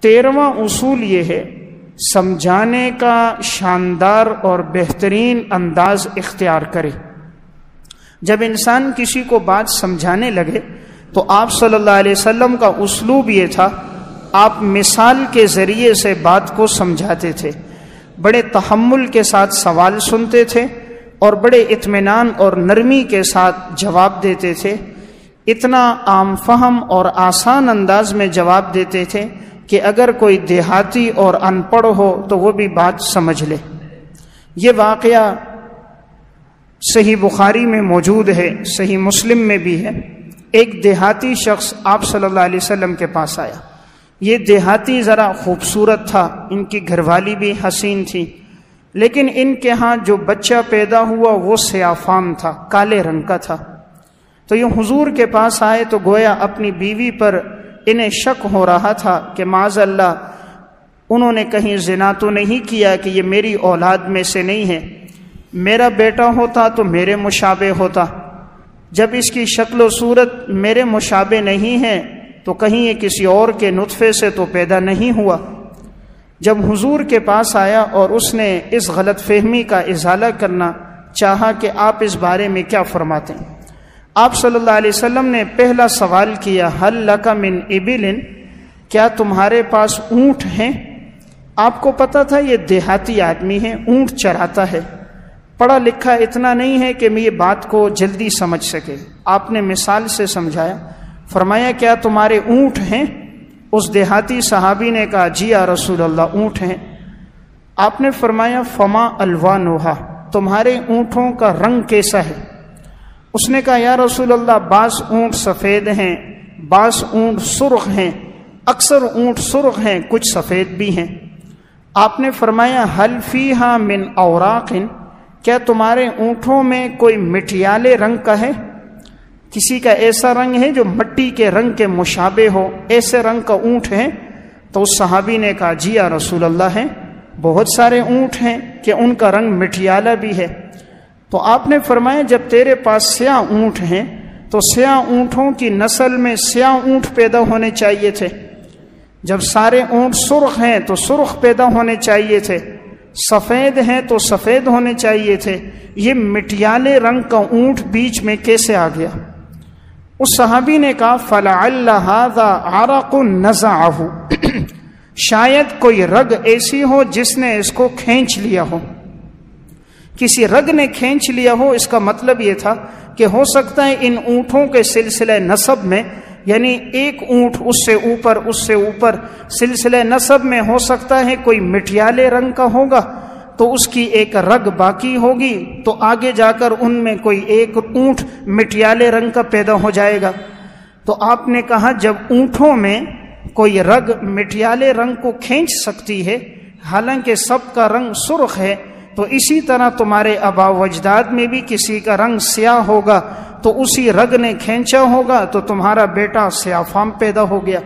13واں اصول یہ ہے سمجھانے کا شاندار اور بہترین انداز اختیار کرے۔ جب انسان کسی کو بات سمجھانے لگے تو آپ صلی اللہ علیہ وسلم کا اسلوب یہ تھا، آپ مثال کے ذریعے سے بات کو سمجھاتے تھے، بڑے تحمل کے ساتھ سوال سنتے تھے اور بڑے اطمینان اور نرمی کے ساتھ جواب دیتے تھے، اتنا عام فہم اور آسان انداز میں جواب دیتے تھے کہ اگر کوئی دیہاتی اور ان پڑھ ہو تو وہ بھی بات سمجھ لے۔ یہ واقعہ صحیح بخاری میں موجود ہے، صحیح مسلم میں بھی ہے۔ ایک دیہاتی شخص آپ صلی اللہ علیہ وسلم کے پاس آیا۔ یہ دیہاتی ذرا خوبصورت تھا، ان کی گھر والی بھی حسین تھی، لیکن ان کے ہاں جو بچہ پیدا ہوا وہ سیاہ فام تھا، کالے رنگ کا تھا۔ تو یہ حضور کے پاس آئے تو گویا اپنی بیوی پر انہیں شک ہو رہا تھا کہ معاذ اللہ انہوں نے کہیں زنا تو نہیں کیا کہ یہ میری اولاد میں سے نہیں ہے، میرا بیٹا ہوتا تو میرے مشابہ ہوتا، جب اس کی شکل و صورت میرے مشابہ نہیں ہے تو کہیں یہ کسی اور کے نطفے سے تو پیدا نہیں ہوا۔ جب حضور کے پاس آیا اور اس نے اس غلط فہمی کا ازالہ کرنا چاہا کہ آپ اس بارے میں کیا فرماتے ہیں، آپ صلی اللہ علیہ وسلم نے پہلا سوال کیا، ہل لک من ابل، کیا تمہارے پاس اونٹ ہیں؟ آپ کو پتا تھا یہ دیہاتی آدمی ہے، اونٹ چراتا ہے، پڑھا لکھا اتنا نہیں ہے کہ میں یہ بات کو جلدی سمجھ سکے۔ آپ نے مثال سے سمجھایا، فرمایا کیا تمہارے اونٹ ہیں؟ اس دیہاتی صحابی نے کہا جی یا رسول اللہ اونٹ ہیں۔ آپ نے فرمایا فما الوانھا، تمہارے اونٹوں کا رنگ کیسا ہے؟ اس نے کہا یا رسول اللہ بعض اونٹ سفید ہیں، بعض اونٹ سرخ ہیں، اکثر اونٹ سرخ ہیں، کچھ سفید بھی ہیں۔ آپ نے فرمایا حل فیہا من اوراق، کیا تمہارے اونٹوں میں کوئی مٹیالے رنگ کا ہے؟ کسی کا ایسا رنگ ہے جو مٹی کے رنگ کے مشابہ ہو، ایسے رنگ کا اونٹ ہے؟ تو اس صحابی نے کہا جی یا رسول اللہ ہے، بہت سارے اونٹ ہیں کہ ان کا رنگ مٹیالہ بھی ہے۔ تو آپ نے فرمایا جب تیرے پاس سیاہ اونٹ ہیں تو سیاہ اونٹوں کی نسل میں سیاہ اونٹ پیدا ہونے چاہیے تھے، جب سارے اونٹ سرخ ہیں تو سرخ پیدا ہونے چاہیے تھے، سفید ہیں تو سفید ہونے چاہیے تھے، یہ مٹیالے رنگ کا اونٹ بیچ میں کیسے آ گیا؟ اس صحابی نے کہا فلعل ھذا عرق نزعہ، شاید کوئی رگ ایسی ہو جس نے اس کو کھینچ لیا ہو، کسی رگ نے کھینچ لیا ہو۔ اس کا مطلب یہ تھا کہ ہو سکتا ہے ان اونٹوں کے سلسلہ نسب میں، یعنی ایک اونٹ اس سے اوپر سلسلہ نسب میں ہو سکتا ہے کوئی مٹیالے رنگ کا ہوگا تو اس کی ایک رگ باقی ہوگی، تو آگے جا کر ان میں کوئی ایک اونٹ مٹیالے رنگ کا پیدا ہو جائے گا۔ تو آپ نے کہا جب اونٹوں میں کوئی رگ مٹیالے رنگ کو کھینچ سکتی ہے حالانکہ سب کا رنگ سرخ ہے، تو اسی طرح تمہارے آبا و اجداد میں بھی کسی کا رنگ سیاہ ہوگا تو اسی رگ نے کھینچا ہوگا تو تمہارا بیٹا سیاہ فام پیدا ہو گیا۔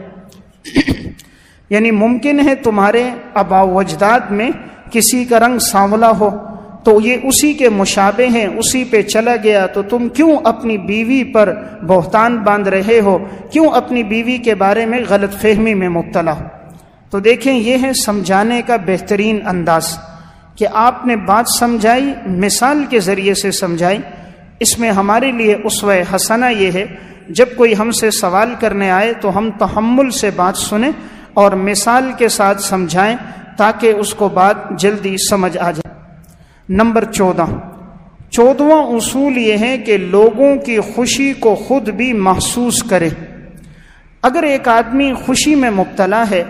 یعنی ممکن ہے تمہارے آبا و اجداد میں کسی کا رنگ سانولا ہو تو یہ اسی کے مشابہ ہیں، اسی پہ چلا گیا، تو تم کیوں اپنی بیوی پر بہتان باندھ رہے ہو، کیوں اپنی بیوی کے بارے میں غلط فہمی میں مبتلا ہو؟ تو دیکھیں یہ ہے سمجھانے کا بہترین انداز کہ آپ نے بات سمجھائی، مثال کے ذریعے سے سمجھائی۔ اس میں ہمارے لیے اسوہ حسنہ یہ ہے جب کوئی ہم سے سوال کرنے آئے تو ہم تحمل سے بات سنیں اور مثال کے ساتھ سمجھائیں تاکہ اس کو بات جلدی سمجھ آ جائے۔ نمبر 14واں اصول یہ ہے کہ لوگوں کی خوشی کو خود بھی محسوس کرے۔ اگر ایک آدمی خوشی میں مبتلا ہے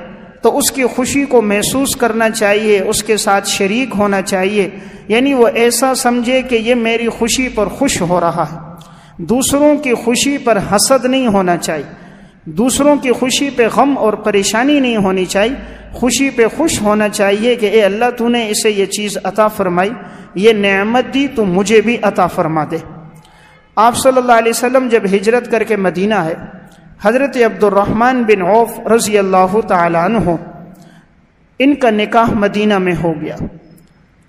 تو اس کی خوشی کو محسوس کرنا چاہیے، اس کے ساتھ شریک ہونا چاہیے، یعنی وہ ایسا سمجھے کہ یہ میری خوشی پر خوش ہو رہا ہے۔ دوسروں کی خوشی پر حسد نہیں ہونا چاہیے، دوسروں کی خوشی پہ غم اور پریشانی نہیں ہونی چاہیے، خوشی پہ خوش ہونا چاہیے کہ اے اللہ تو نے اسے یہ چیز عطا فرمائی، یہ نعمت دی تو مجھے بھی عطا فرما دے۔ آپ صلی اللہ علیہ وسلم جب ہجرت کر کے مدینہ ہے، حضرت عبد الرحمن بن عوف رضی اللہ تعالی عنہ ان کا نکاح مدینہ میں ہو گیا۔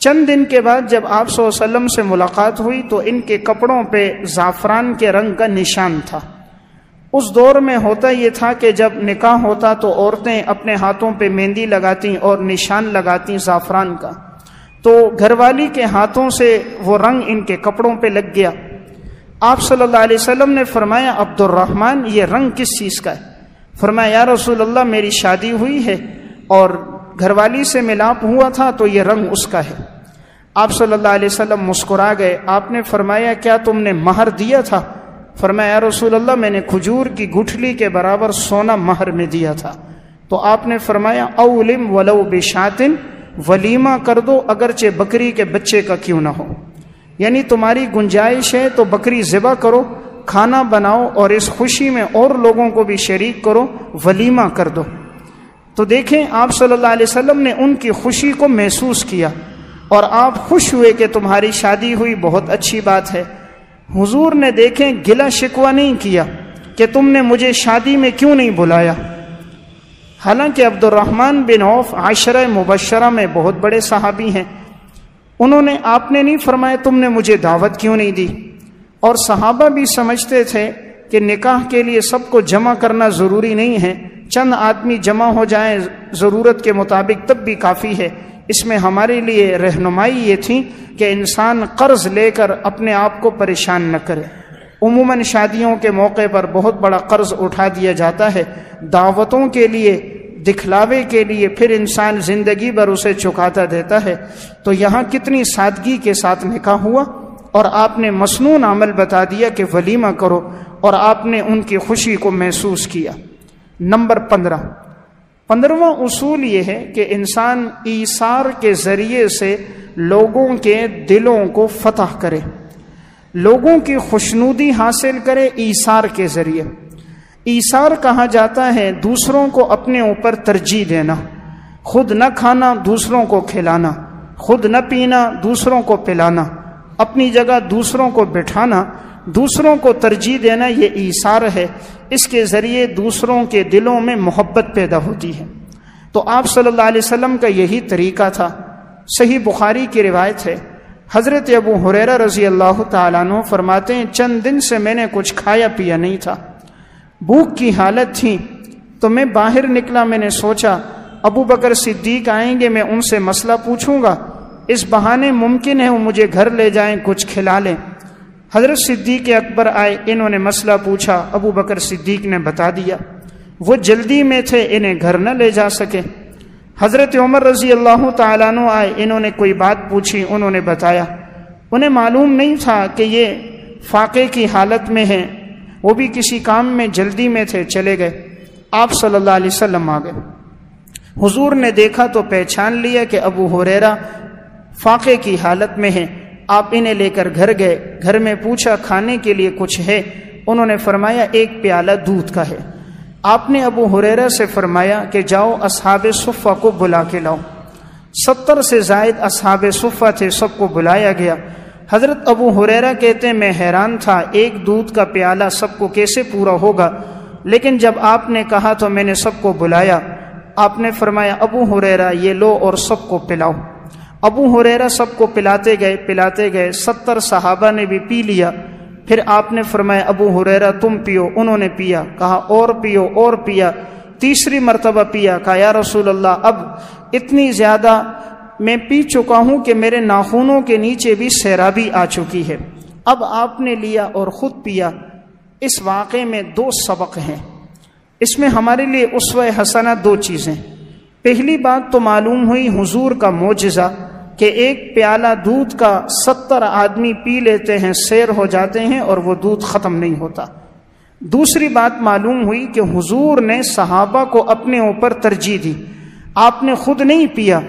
چند دن کے بعد جب آپ صلی اللہ علیہ وسلم سے ملاقات ہوئی تو ان کے کپڑوں پہ زعفران کے رنگ کا نشان تھا۔ اس دور میں ہوتا یہ تھا کہ جب نکاح ہوتا تو عورتیں اپنے ہاتھوں پہ مہندی لگاتی اور نشان لگاتی زعفران کا، تو گھر والی کے ہاتھوں سے وہ رنگ ان کے کپڑوں پہ لگ گیا۔ آپ صلی اللہ علیہ وسلم نے فرمایا عبد الرحمن یہ رنگ کس چیز کا ہے؟ فرمایا یا رسول اللہ میری شادی ہوئی ہے اور گھر والی سے ملاپ ہوا تھا تو یہ رنگ اس کا ہے۔ آپ صلی اللہ علیہ وسلم مسکرا گئے۔ آپ نے فرمایا کیا تم نے مہر دیا تھا؟ فرمایا یا رسول اللہ میں نے کھجور کی گٹھلی کے برابر سونا مہر میں دیا تھا۔ تو آپ نے فرمایا اولم ولو بشاتن، ولیمہ کر دو اگرچہ بکری کے بچے کا کیوں نہ ہو، یعنی تمہاری گنجائش ہے تو بکری ذبح کرو، کھانا بناؤ اور اس خوشی میں اور لوگوں کو بھی شریک کرو، ولیمہ کر دو۔ تو دیکھیں آپ صلی اللہ علیہ وسلم نے ان کی خوشی کو محسوس کیا اور آپ خوش ہوئے کہ تمہاری شادی ہوئی، بہت اچھی بات ہے۔ حضور نے دیکھیں گلہ شکوہ نہیں کیا کہ تم نے مجھے شادی میں کیوں نہیں بلایا، حالانکہ عبد الرحمن بن عوف عشرہ مبشرہ میں بہت بڑے صحابی ہیں۔ آپ نے نہیں فرمایا تم نے مجھے دعوت کیوں نہیں دی، اور صحابہ بھی سمجھتے تھے کہ نکاح کے لیے سب کو جمع کرنا ضروری نہیں ہے، چند آدمی جمع ہو جائیں ضرورت کے مطابق تب بھی کافی ہے۔ اس میں ہمارے لیے رہنمائی یہ تھی کہ انسان قرض لے کر اپنے آپ کو پریشان نہ کرے۔ عموماً شادیوں کے موقع پر بہت بڑا قرض اٹھا دیا جاتا ہے دعوتوں کے لیے، دکھلاوے کے لیے، پھر انسان زندگی بھر اسے چکاتا دیتا ہے۔ تو یہاں کتنی سادگی کے ساتھ نکاح ہوا اور آپ نے مسنون عمل بتا دیا کہ ولیمہ کرو، اور آپ نے ان کی خوشی کو محسوس کیا۔ نمبر 15واں اصول یہ ہے کہ انسان ایثار کے ذریعے سے لوگوں کے دلوں کو فتح کرے، لوگوں کی خوشنودی حاصل کرے ایثار کے ذریعے۔ ایثار کہا جاتا ہے دوسروں کو اپنے اوپر ترجیح دینا، خود نہ کھانا دوسروں کو کھلانا، خود نہ پینا دوسروں کو پلانا، اپنی جگہ دوسروں کو بٹھانا، دوسروں کو ترجیح دینا، یہ ایثار ہے۔ اس کے ذریعے دوسروں کے دلوں میں محبت پیدا ہوتی ہے۔ تو آپ صلی اللہ علیہ وسلم کا یہی طریقہ تھا۔ صحیح بخاری کی روایت ہے، حضرت ابو ہریرہ رضی اللہ تعالیٰ عنہ فرماتے ہیں چند دن سے میں نے کچھ کھایا پیا نہیں تھا، بھوک کی حالت تھی، تو میں باہر نکلا، میں نے سوچا ابو بکر صدیق آئیں گے، میں ان سے مسئلہ پوچھوں گا، اس بہانے ممکن ہے وہ مجھے گھر لے جائیں، کچھ کھلا لیں۔ حضرت صدیق اکبر آئے، انہوں نے مسئلہ پوچھا، ابو بکر صدیق نے بتا دیا۔ وہ جلدی میں تھے، انہیں گھر نہ لے جا سکے۔ حضرت عمر رضی اللہ تعالیٰ عنہ آئے، انہوں نے کوئی بات پوچھی، انہوں نے بتایا۔ انہیں معلوم نہیں تھا کہ یہ فاقے کی حالت میں ہیں، وہ بھی کسی کام میں جلدی میں تھے، چلے گئے۔ آپ صلی اللہ علیہ وسلم آ گئے، حضور نے دیکھا تو پہچان لیا کہ ابو ہریرہ فاقے کی حالت میں ہیں۔ آپ انہیں لے کر گھر گئے، گھر میں پوچھا کھانے کے لیے کچھ ہے؟ انہوں نے فرمایا ایک پیالہ دودھ کا ہے۔ آپ نے ابو ہریرہ سے فرمایا کہ جاؤ اصحاب صفہ کو بلا کے لاؤ۔ 70 سے زائد اصحاب صفہ تھے، سب کو بلایا گیا۔ حضرت ابو ہریرہ کہتے ہیں میں حیران تھا، ایک دودھ کا پیالہ سب کو کیسے پورا ہوگا، لیکن جب آپ نے کہا تو میں نے سب کو بلایا۔ آپ نے فرمایا ابو ہریرہ یہ لو اور سب کو پلاؤ۔ ابو ہریرہ سب کو پلاتے گئے، 70 صحابہ نے بھی پی لیا۔ پھر آپ نے فرمایا ابو ہریرہ تم پیو، انہوں نے پیا، کہا اور پیو، اور پیا، تیسری مرتبہ پیا، کہا یا رسول اللہ اب اتنی زیادہ میں پی چکا ہوں کہ میرے ناخنوں کے نیچے بھی سیرابی آ چکی ہے۔ اب آپ نے لیا اور خود پیا۔ اس واقعے میں 2 سبق ہیں، اس میں ہمارے لیے اسوہ حسنہ 2 چیزیں۔ پہلی بات تو معلوم ہوئی حضور کا معجزہ کہ ایک پیالہ دودھ کا 70 آدمی پی لیتے ہیں، سیر ہو جاتے ہیں اور وہ دودھ ختم نہیں ہوتا۔ دوسری بات معلوم ہوئی کہ حضور نے صحابہ کو اپنے اوپر ترجیح دی، آپ نے خود نہیں پیا،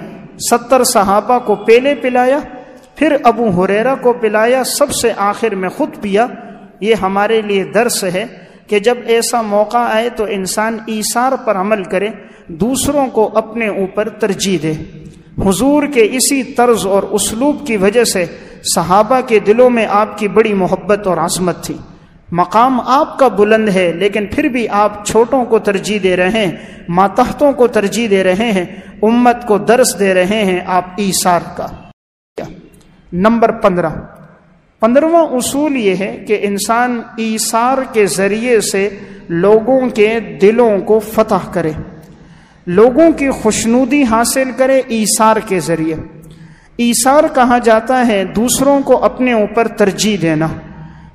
70 صحابہ کو پہلے پلایا، پھر ابو ہریرہ کو پلایا، سب سے آخر میں خود پیا۔ یہ ہمارے لیے درس ہے کہ جب ایسا موقع آئے تو انسان ایثار پر عمل کرے، دوسروں کو اپنے اوپر ترجیح دے۔ حضور کے اسی طرز اور اسلوب کی وجہ سے صحابہ کے دلوں میں آپ کی بڑی محبت اور عظمت تھی۔ مقام آپ کا بلند ہے، لیکن پھر بھی آپ چھوٹوں کو ترجیح دے رہے ہیں، ماتحتوں کو ترجیح دے رہے ہیں، امت کو درس دے رہے ہیں آپ ایثار کا۔ نمبر 15واں اصول یہ ہے کہ انسان ایثار کے ذریعے سے لوگوں کے دلوں کو فتح کرے، لوگوں کی خوشنودی حاصل کرے ایثار کے ذریعے۔ ایثار کہا جاتا ہے دوسروں کو اپنے اوپر ترجیح دینا،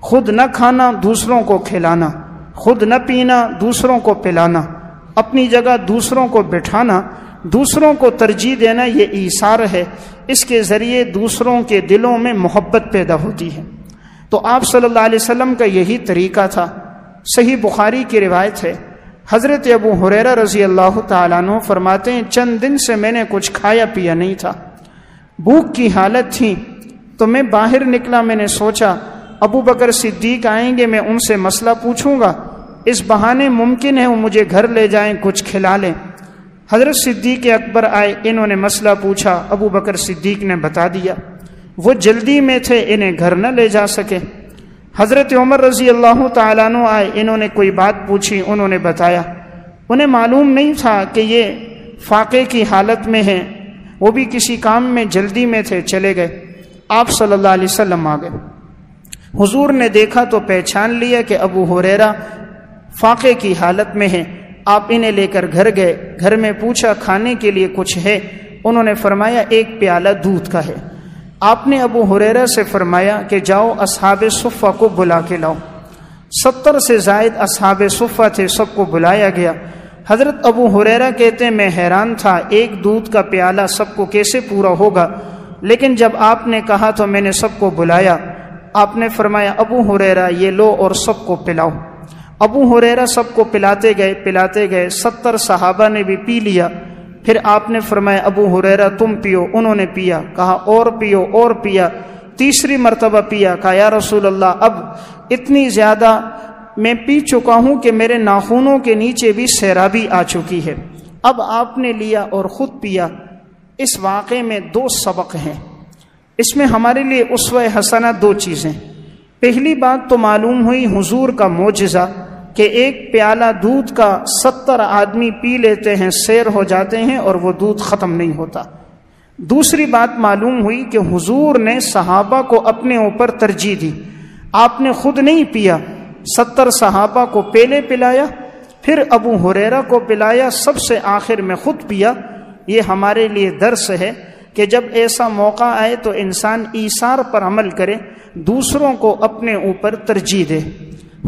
خود نہ کھانا دوسروں کو کھلانا، خود نہ پینا دوسروں کو پلانا، اپنی جگہ دوسروں کو بٹھانا، دوسروں کو ترجیح دینا، یہ ایثار ہے۔ اس کے ذریعے دوسروں کے دلوں میں محبت پیدا ہوتی ہے۔ تو آپ صلی اللہ علیہ وسلم کا یہی طریقہ تھا۔ صحیح بخاری کی روایت ہے، حضرت ابو ہریرہ رضی اللہ تعالیٰ عنہ فرماتے ہیں چند دن سے میں نے کچھ کھایا پیا نہیں تھا، بھوک کی حالت تھی، تو میں باہر نکلا، میں نے سوچا ابو بکر صدیق آئیں گے، میں ان سے مسئلہ پوچھوں گا، اس بہانے ممکن ہے وہ مجھے گھر لے جائیں، کچھ کھلا لیں۔ حضرت صدیق اکبر آئے، انہوں نے مسئلہ پوچھا، ابو بکر صدیق نے بتا دیا۔ وہ جلدی میں تھے، انہیں گھر نہ لے جا سکے۔ حضرت عمر رضی اللہ تعالیٰ عنہ آئے، انہوں نے کوئی بات پوچھی، انہوں نے بتایا۔ انہیں معلوم نہیں تھا کہ یہ فاقے کی حالت میں ہیں، وہ بھی کسی کام میں جلدی میں تھے، چلے گئے۔ آپ صلی اللہ علیہ وسلم آ گئے، حضور نے دیکھا تو پہچان لیا کہ ابو ہریرہ فاقے کی حالت میں ہیں۔ آپ انہیں لے کر گھر گئے، گھر میں پوچھا کھانے کے لیے کچھ ہے؟ انہوں نے فرمایا ایک پیالہ دودھ کا ہے۔ آپ نے ابو ہریرہ سے فرمایا کہ جاؤ اصحاب صفہ کو بلا کے لاؤ۔ 70 سے زائد اصحاب صفہ تھے، سب کو بلایا گیا۔ حضرت ابو ہریرہ کہتے ہیں میں حیران تھا، ایک دودھ کا پیالہ سب کو کیسے پورا ہوگا، لیکن جب آپ نے کہا تو میں نے سب کو بلایا۔ آپ نے فرمایا ابو ہریرہ یہ لو اور سب کو پلاؤ۔ ابو ہریرہ سب کو پلاتے گئے، 70 صحابہ نے بھی پی لیا۔ پھر آپ نے فرمایا ابو ہریرہ تم پیو، انہوں نے پیا، کہا اور پیو، اور پیا، تیسری مرتبہ پیا، کہا یا رسول اللہ اب اتنی زیادہ میں پی چکا ہوں کہ میرے ناخنوں کے نیچے بھی سیرابی آ چکی ہے۔ اب آپ نے لیا اور خود پیا۔ اس واقعے میں 2 سبق ہیں، اس میں ہمارے لیے اسوہ حسنہ 2 چیزیں۔ پہلی بات تو معلوم ہوئی حضور کا معجزہ کہ ایک پیالہ دودھ کا 70 آدمی پی لیتے ہیں، سیر ہو جاتے ہیں اور وہ دودھ ختم نہیں ہوتا۔ دوسری بات معلوم ہوئی کہ حضور نے صحابہ کو اپنے اوپر ترجیح دی، آپ نے خود نہیں پیا، 70 صحابہ کو پہلے پلایا، پھر ابو ہریرہ کو پلایا، سب سے آخر میں خود پیا۔ یہ ہمارے لیے درس ہے کہ جب ایسا موقع آئے تو انسان ایثار پر عمل کرے، دوسروں کو اپنے اوپر ترجیح دے۔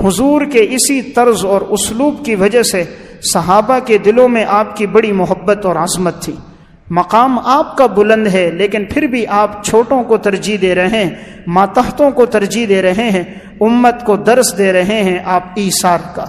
حضور کے اسی طرز اور اسلوب کی وجہ سے صحابہ کے دلوں میں آپ کی بڑی محبت اور عظمت تھی۔ مقام آپ کا بلند ہے، لیکن پھر بھی آپ چھوٹوں کو ترجیح دے رہے ہیں، ماتحتوں کو ترجیح دے رہے ہیں، امت کو درس دے رہے ہیں آپ ایثار کا۔